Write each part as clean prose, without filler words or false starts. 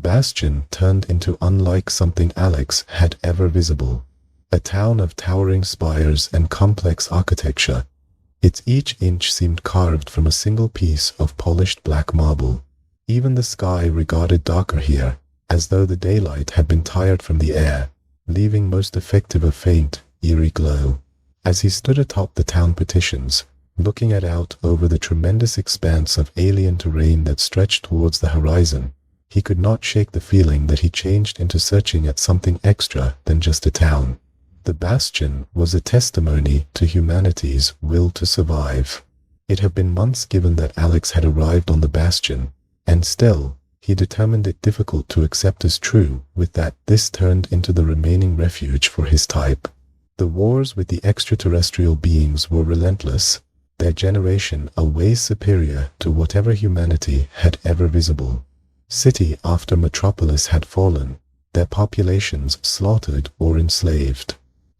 Bastion turned into unlike something Alex had ever visible. A town of towering spires and complex architecture. Its each inch seemed carved from a single piece of polished black marble. Even the sky regarded darker here, as though the daylight had been tired from the air, leaving most effective a faint, eerie glow. As he stood atop the town partitions, looking out over the tremendous expanse of alien terrain that stretched towards the horizon, he could not shake the feeling that he changed into searching at something extra than just a town. The Bastion was a testimony to humanity's will to survive. It had been months given that Alex had arrived on the Bastion, and still, he determined it difficult to accept as true with that this turned into the remaining refuge for his type. The wars with the extraterrestrial beings were relentless, their generation a way superior to whatever humanity had ever visible. City after metropolis had fallen, their populations slaughtered or enslaved.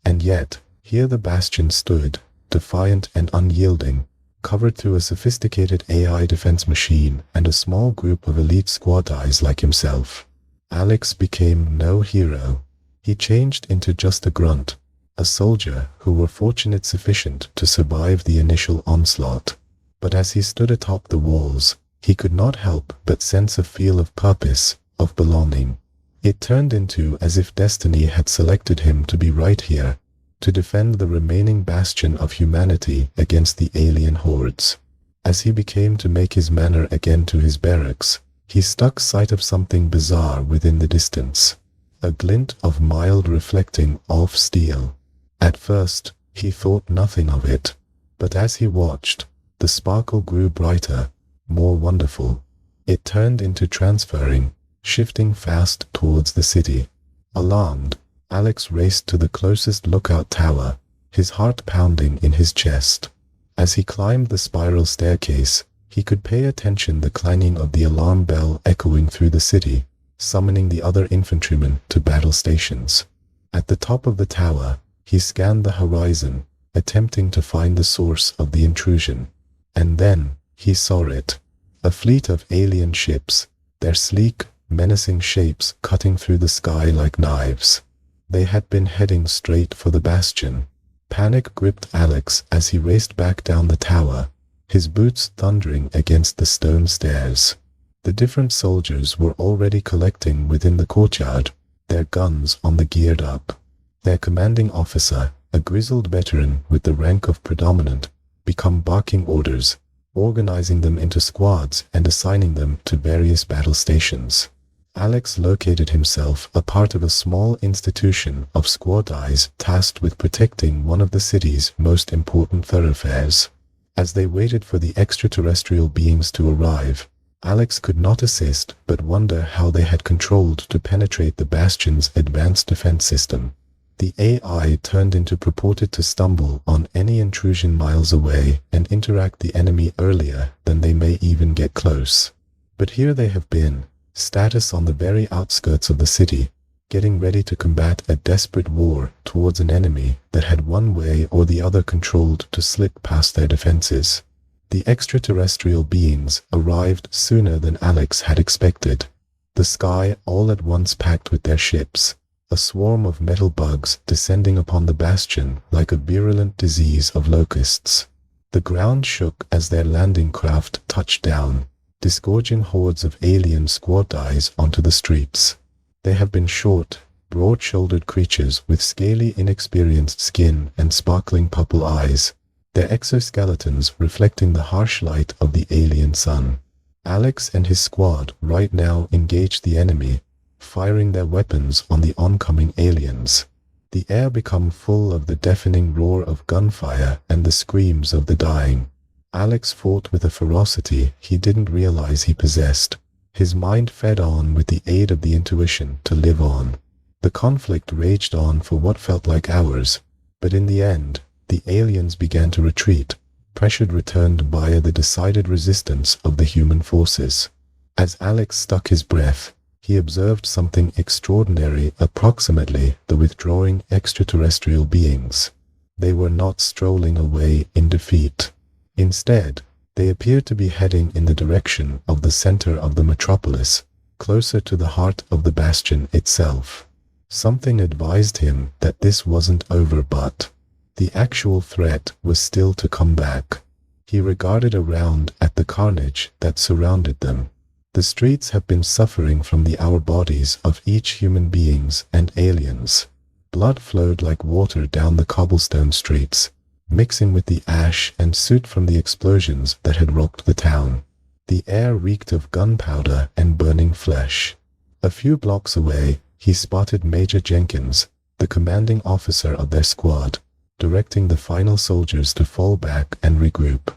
And yet, here the Bastion stood, defiant and unyielding, covered through a sophisticated AI defense machine and a small group of elite squad eyes like himself. Alex became no hero. He changed into just a grunt, a soldier who were fortunate sufficient to survive the initial onslaught. But as he stood atop the walls, he could not help but sense a feel of purpose, of belonging. It turned into as if destiny had selected him to be right here, to defend the remaining bastion of humanity against the alien hordes. As he became to make his manner again to his barracks, he struck sight of something bizarre within the distance. A glint of mild reflecting off steel. At first, he thought nothing of it, but as he watched, the sparkle grew brighter, more wonderful. It turned into transferring, shifting fast towards the city. Alarmed, Alex raced to the closest lookout tower, his heart pounding in his chest. As he climbed the spiral staircase, he could pay attention the clanging of the alarm bell echoing through the city, summoning the other infantrymen to battle stations. At the top of the tower, he scanned the horizon, attempting to find the source of the intrusion. And then, he saw it. A fleet of alien ships, their sleek, menacing shapes cutting through the sky like knives. They had been heading straight for the Bastion. Panic gripped Alex as he raced back down the tower, his boots thundering against the stone stairs. The different soldiers were already collecting within the courtyard, their guns on the geared up. Their commanding officer, a grizzled veteran with the rank of predominant, began barking orders, organizing them into squads and assigning them to various battle stations. Alex located himself a part of a small institution of squad eyes tasked with protecting one of the city's most important thoroughfares. As they waited for the extraterrestrial beings to arrive, Alex could not assist but wonder how they had controlled to penetrate the Bastion's advanced defense system. The AI turned into purported to stumble on any intrusion miles away and interact the enemy earlier than they may even get close. But here they have been, status on the very outskirts of the city, getting ready to combat a desperate war towards an enemy that had one way or the other controlled to slip past their defenses. The extraterrestrial beings arrived sooner than Alex had expected. The sky all at once packed with their ships. A swarm of metal bugs descending upon the Bastion like a virulent disease of locusts. The ground shook as their landing craft touched down, disgorging hordes of alien squad eyes onto the streets. They have been short, broad-shouldered creatures with scaly, inexperienced skin and sparkling purple eyes, their exoskeletons reflecting the harsh light of the alien sun. Alex and his squad right now engaged the enemy, firing their weapons on the oncoming aliens. The air became full of the deafening roar of gunfire and the screams of the dying. Alex fought with a ferocity he didn't realize he possessed. His mind fed on with the aid of the intuition to live on. The conflict raged on for what felt like hours, but in the end, the aliens began to retreat, pressure returned via the decided resistance of the human forces. As Alex stuck his breath, he observed something extraordinary approximately the withdrawing extraterrestrial beings. They were not strolling away in defeat. Instead, they appeared to be heading in the direction of the center of the metropolis, closer to the heart of the Bastion itself. Something advised him that this wasn't over, but the actual threat was still to come back. He regarded around at the carnage that surrounded them. The streets have been suffering from the hour bodies of each human beings and aliens. Blood flowed like water down the cobblestone streets, mixing with the ash and soot from the explosions that had rocked the town. The air reeked of gunpowder and burning flesh. A few blocks away, he spotted Major Jenkins, the commanding officer of their squad, directing the final soldiers to fall back and regroup.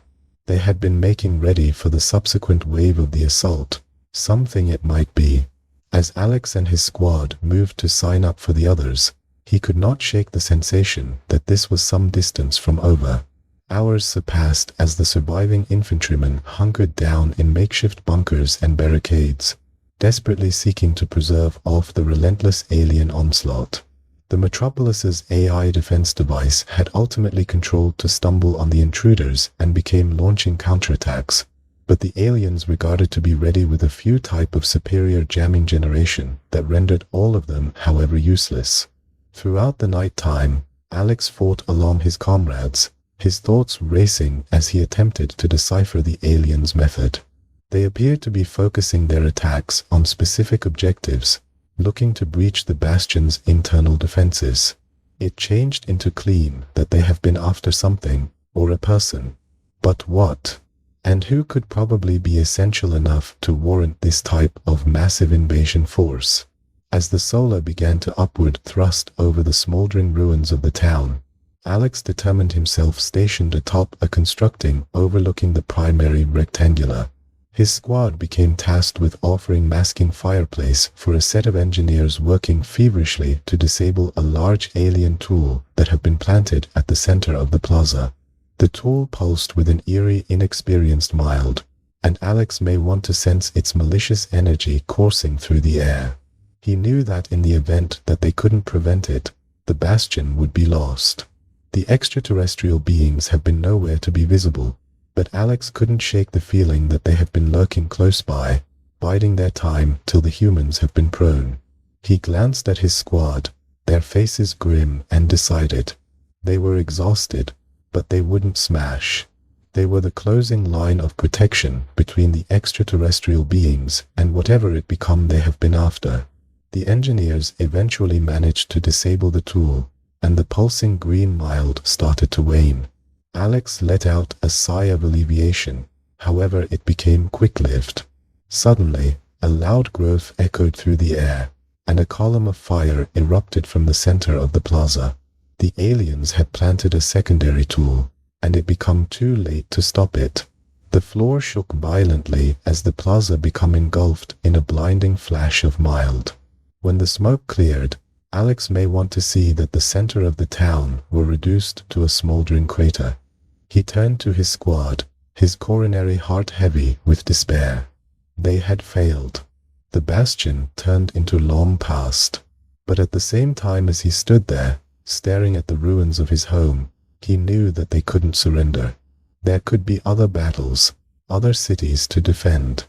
They had been making ready for the subsequent wave of the assault, something it might be. As Alex and his squad moved to sign up for the others, he could not shake the sensation that this was some distance from over. Hours surpassed as the surviving infantrymen hunkered down in makeshift bunkers and barricades, desperately seeking to preserve off the relentless alien onslaught. The Metropolis's AI defense device had ultimately controlled to stumble on the intruders and became launching counterattacks, but the aliens regarded to be ready with a few type of superior jamming generation that rendered all of them, however, useless. Throughout the night time, Alex fought along his comrades, his thoughts racing as he attempted to decipher the aliens' method. They appeared to be focusing their attacks on specific objectives, looking to breach the Bastion's internal defenses. It changed into clean that they have been after something, or a person. But what? And who could probably be essential enough to warrant this type of massive invasion force? As the solar began to upward thrust over the smoldering ruins of the town, Alex determined himself stationed atop a constructing overlooking the primary rectangular. His squad became tasked with offering masking fireplace for a set of engineers working feverishly to disable a large alien tool that had been planted at the center of the plaza. The tool pulsed with an eerie, inexperienced mild, and Alex may want to sense its malicious energy coursing through the air. He knew that in the event that they couldn't prevent it, the Bastion would be lost. The extraterrestrial beings have been nowhere to be visible, but Alex couldn't shake the feeling that they have been lurking close by, biding their time till the humans have been prone. He glanced at his squad, their faces grim and decided. They were exhausted, but they wouldn't smash. They were the closing line of protection between the extraterrestrial beings and whatever it become they have been after. The engineers eventually managed to disable the tool, and the pulsing green mild started to wane. Alex let out a sigh of alleviation, however it became quick-lived. Suddenly, a loud growth echoed through the air, and a column of fire erupted from the center of the plaza. The aliens had planted a secondary tool, and it became too late to stop it. The floor shook violently as the plaza became engulfed in a blinding flash of mild. When the smoke cleared, Alex may want to see that the center of the town were reduced to a smoldering crater. He turned to his squad, his coronary heart heavy with despair. They had failed. The Bastion turned into long past. But at the same time as he stood there, staring at the ruins of his home, he knew that they couldn't surrender. There could be other battles, other cities to defend.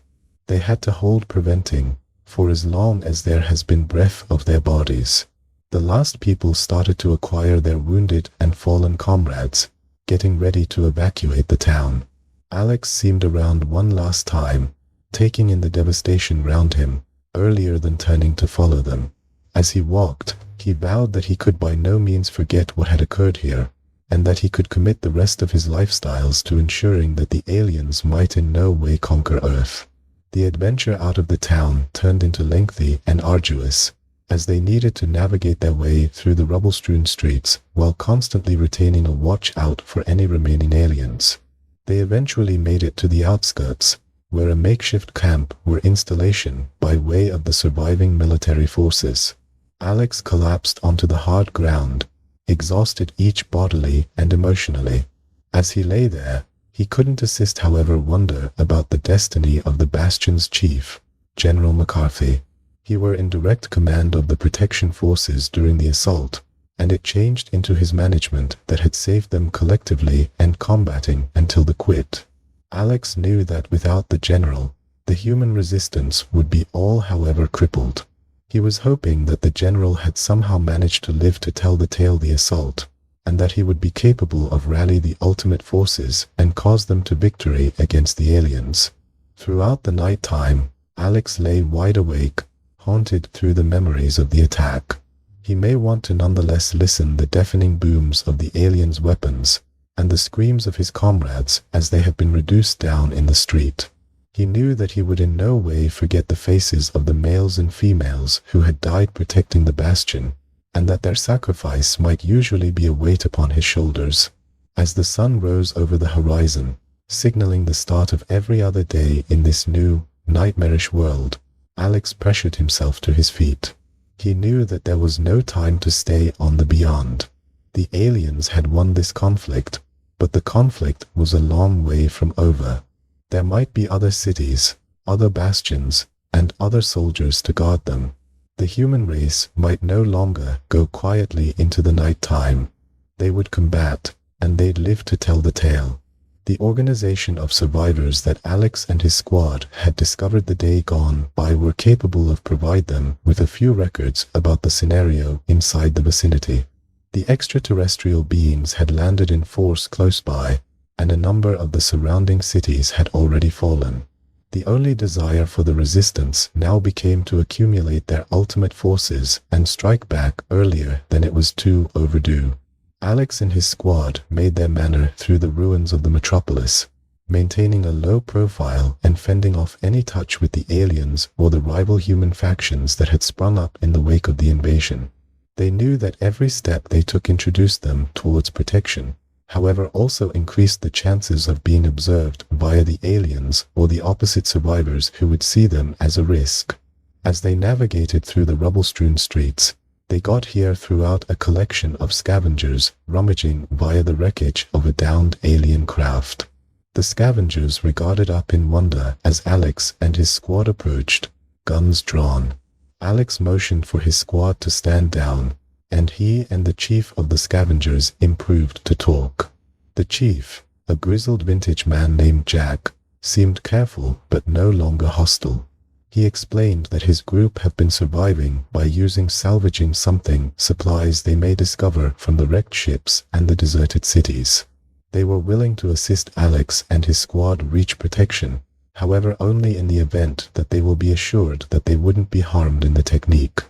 They had to hold preventing, for as long as there has been breath of their bodies. The last people started to acquire their wounded and fallen comrades, getting ready to evacuate the town. Alex seemed around one last time, taking in the devastation round him, earlier than turning to follow them. As he walked, he vowed that he could by no means forget what had occurred here, and that he could commit the rest of his lifestyles to ensuring that the aliens might in no way conquer Earth. The adventure out of the town turned into lengthy and arduous, as they needed to navigate their way through the rubble-strewn streets while constantly retaining a watch out for any remaining aliens. They eventually made it to the outskirts, where a makeshift camp were installation by way of the surviving military forces. Alex collapsed onto the hard ground, exhausted each bodily and emotionally. As he lay there, he couldn't assist however wonder about the destiny of the Bastion's chief, General McCarthy. He were in direct command of the protection forces during the assault, and it changed into his management that had saved them collectively and combating until the quit. Alex knew that without the general, The human resistance would be all, however, crippled. He was hoping that the general had somehow managed to live to tell the tale the assault, and that he would be capable of rally the ultimate forces and cause them to victory against the aliens. Throughout the night time, Alex lay wide awake, haunted through the memories of the attack. He may want to nonetheless listen the deafening booms of the aliens' weapons, and the screams of his comrades as they have been reduced down in the street. He knew that he would in no way forget the faces of the males and females who had died protecting the Bastion, and that their sacrifice might usually be a weight upon his shoulders. As the sun rose over the horizon, signaling the start of every other day in this new, nightmarish world, Alex pressured himself to his feet. He knew that there was no time to stay on the beyond. The aliens had won this conflict, but the conflict was a long way from over. There might be other cities, other bastions, and other soldiers to guard them. The human race might no longer go quietly into the night time. They would combat, and they'd live to tell the tale. The organization of survivors that Alex and his squad had discovered the day gone by were capable of providing them with a few records about the scenario inside the vicinity. The extraterrestrial beings had landed in force close by, and a number of the surrounding cities had already fallen. The only desire for the resistance now became to accumulate their ultimate forces and strike back earlier than it was too overdue. Alex and his squad made their manner through the ruins of the metropolis, maintaining a low profile and fending off any touch with the aliens or the rival human factions that had sprung up in the wake of the invasion. They knew that every step they took introduced them towards protection, however also increased the chances of being observed via the aliens or the opposite survivors who would see them as a risk. As they navigated through the rubble-strewn streets, they got here throughout a collection of scavengers rummaging via the wreckage of a downed alien craft. The scavengers regarded up in wonder as Alex and his squad approached, guns drawn. Alex motioned for his squad to stand down, and he and the chief of the scavengers improved to talk. The chief, a grizzled vintage man named Jack, seemed careful but no longer hostile. He explained that his group have been surviving by salvaging supplies they may discover from the wrecked ships and the deserted cities. They were willing to assist Alex and his squad reach protection, however only in the event that they will be assured that they wouldn't be harmed in the technique.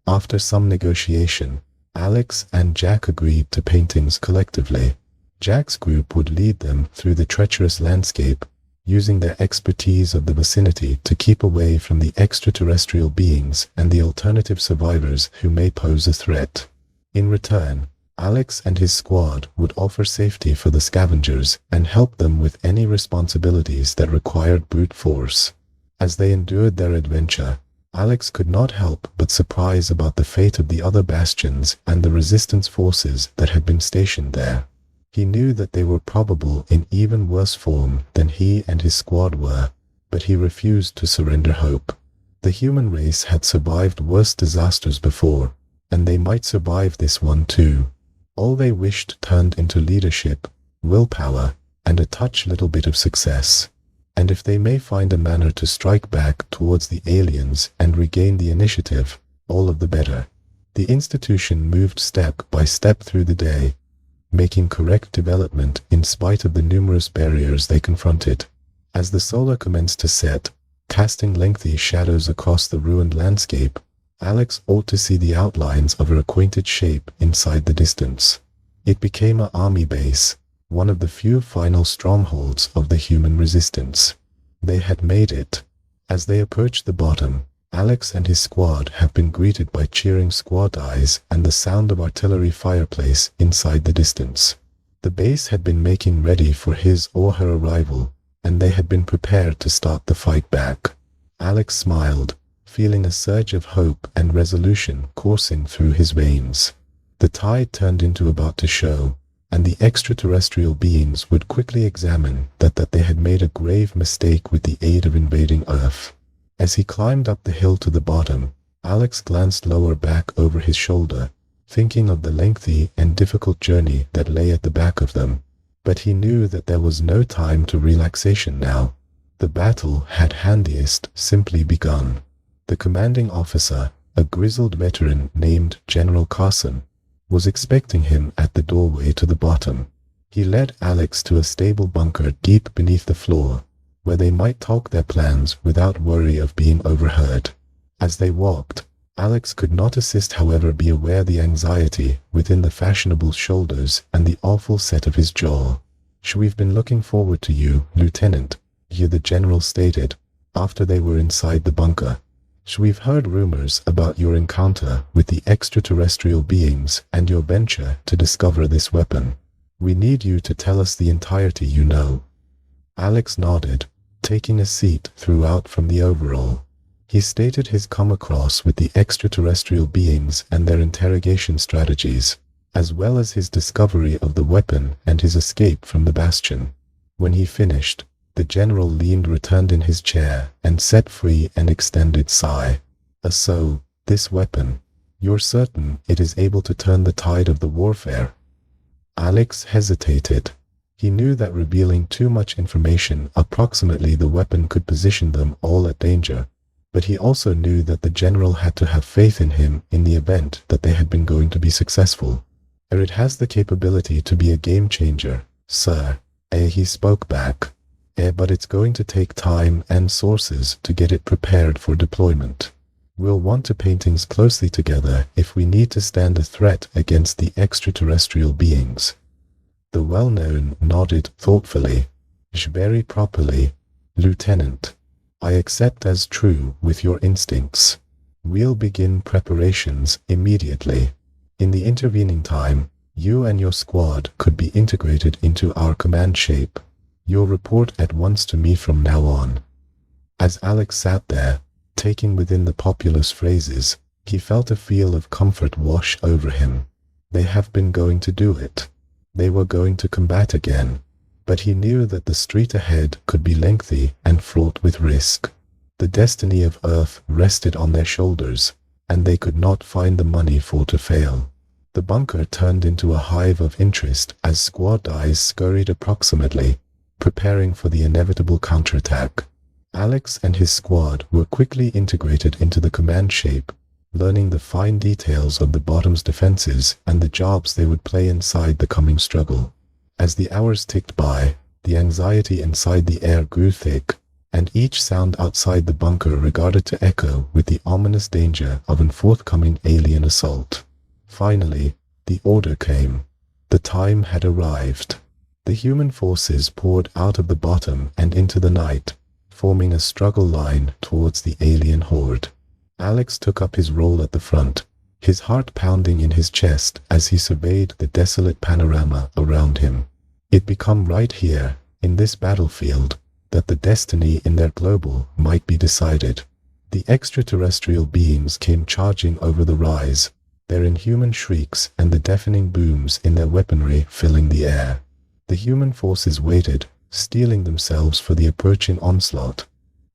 After some negotiation, Alex and Jack agreed to paintings collectively. Jack's group would lead them through the treacherous landscape, using their expertise of the vicinity to keep away from the extraterrestrial beings and the alternative survivors who may pose a threat. In return, Alex and his squad would offer safety for the scavengers and help them with any responsibilities that required brute force. As they endured their adventure, Alex could not help but surprise about the fate of the other bastions and the resistance forces that had been stationed there. He knew that they were probably in even worse form than he and his squad were, but he refused to surrender hope. The human race had survived worse disasters before, and they might survive this one too. All they wished turned into leadership, willpower, and a little bit of success. And if they may find a manner to strike back towards the aliens and regain the initiative, all of the better. The institution moved step by step through the day, making correct development in spite of the numerous barriers they confronted. As the solar commenced to set, casting lengthy shadows across the ruined landscape, Alex ought to see the outlines of her acquainted shape inside the distance. It became an army base, one of the few final strongholds of the human resistance. They had made it. As they approached the bottom, Alex and his squad have been greeted by cheering squad eyes and the sound of artillery fireplace inside the distance. The base had been making ready for his or her arrival, and they had been prepared to start the fight back. Alex smiled, feeling a surge of hope and resolution coursing through his veins. The tide turned into about to show, and the extraterrestrial beings would quickly examine that they had made a grave mistake with the aid of invading Earth. As he climbed up the hill to the bottom, Alex glanced lower back over his shoulder, thinking of the lengthy and difficult journey that lay at the back of them. But he knew that there was no time to relaxation now. The battle had handiest simply begun. The commanding officer, a grizzled veteran named General Carson, was expecting him at the doorway to the bottom. He led Alex to a stable bunker deep beneath the floor, where they might talk their plans without worry of being overheard. As they walked, Alex could not assist however be aware the anxiety within the fashionable shoulders and the awful set of his jaw. "We've been looking forward to you, Lieutenant," the general stated, after they were inside the bunker. "We've heard rumors about your encounter with the extraterrestrial beings and your venture to discover this weapon. We need you to tell us the entirety you know." Alex nodded, taking a seat throughout from the overall. He stated his come across with the extraterrestrial beings and their interrogation strategies, as well as his discovery of the weapon and his escape from the Bastion. When he finished, the general returned in his chair and set free an extended sigh. "So, this weapon, you're certain it is able to turn the tide of the warfare?" Alex hesitated. He knew that revealing too much information approximately the weapon could position them all at danger, but he also knew that the general had to have faith in him in the event that they had been going to be successful. "It has the capability to be a game changer, sir," he spoke back. "But it's going to take time and sources to get it prepared for deployment. We'll want to paint things closely together if we need to stand a threat against the extraterrestrial beings." The well-known nodded thoughtfully. "Very properly, Lieutenant. I accept as true with your instincts. We'll begin preparations immediately. In the intervening time, you and your squad could be integrated into our command shape. You'll report at once to me from now on." As Alex sat there, taking within the populous phrases, he felt a feel of comfort wash over him. They have been going to do it. They were going to combat again. But he knew that the street ahead could be lengthy and fraught with risk. The destiny of Earth rested on their shoulders, and they could not find the money for to fail. The bunker turned into a hive of interest as squad eyes scurried approximately, preparing for the inevitable counterattack. Alex and his squad were quickly integrated into the command shape, learning the fine details of the bottom's defenses and the jobs they would play inside the coming struggle. As the hours ticked by, the anxiety inside the air grew thick, and each sound outside the bunker regarded to echo with the ominous danger of a forthcoming alien assault. Finally, the order came. The time had arrived. The human forces poured out of the bottom and into the night, forming a struggle line towards the alien horde. Alex took up his role at the front, his heart pounding in his chest as he surveyed the desolate panorama around him. It became right here, in this battlefield, that the destiny in their global might be decided. The extraterrestrial beings came charging over the rise, their inhuman shrieks and the deafening booms in their weaponry filling the air. The human forces waited, steeling themselves for the approaching onslaught,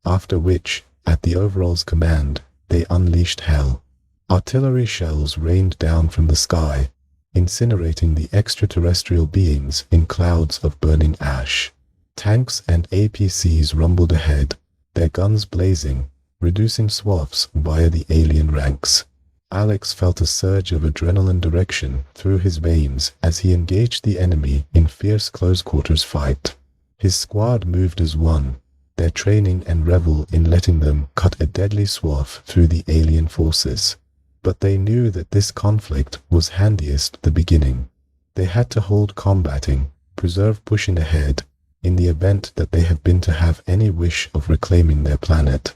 after which, at the overall's command, they unleashed hell. Artillery shells rained down from the sky, incinerating the extraterrestrial beings in clouds of burning ash. Tanks and APCs rumbled ahead, their guns blazing, reducing swaths via the alien ranks. Alex felt a surge of adrenaline direction through his veins as he engaged the enemy in fierce close-quarters fight. His squad moved as one, their training and revel in letting them cut a deadly swath through the alien forces. But they knew that this conflict was handiest the beginning. They had to hold combating, preserve pushing ahead, in the event that they had been to have any wish of reclaiming their planet.